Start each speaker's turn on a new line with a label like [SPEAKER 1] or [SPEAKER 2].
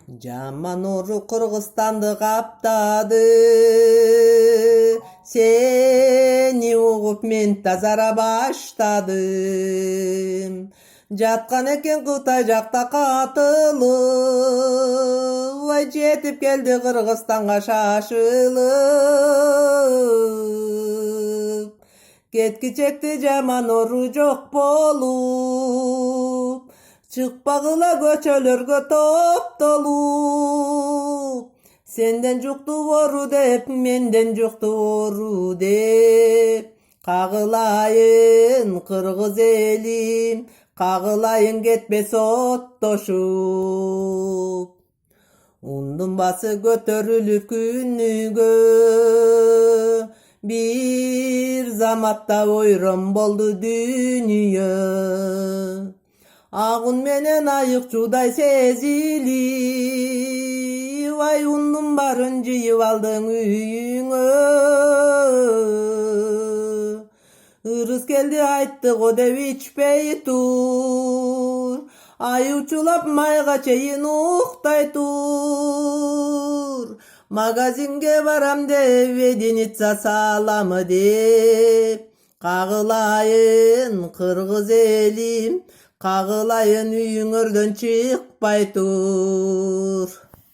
[SPEAKER 1] Жаман ору Кыргызстанды каптады. Сени угуп мен тазара баштадым. Жаткан экен Кытай жакта катылып, ай жетип келди Кыргызстанга шашылып. Кеткичекти жаман ору жок болуп, чыкпагыла көчөлөргө топтолуп. Сенден жукту ору деп, менден жукту ору деп. Кагылайын кыргыз элим, кагылайын кетпес оттошуп. Ундун басы көтөрүлүп күнүгө, бир заматта ойрон болду дүйнүйө. Агын менен айык чудай сезилип, ай ундун барын жыйып алдың үйүңө. Ырыс келди айтты го деп ичпей тур, ай учулап майга чейин уктай тур. Магазинге барам деп, единица саламы деп. Кагылайын кыргыз элим, кагылайын үйүңөрдөн чыкпай тур.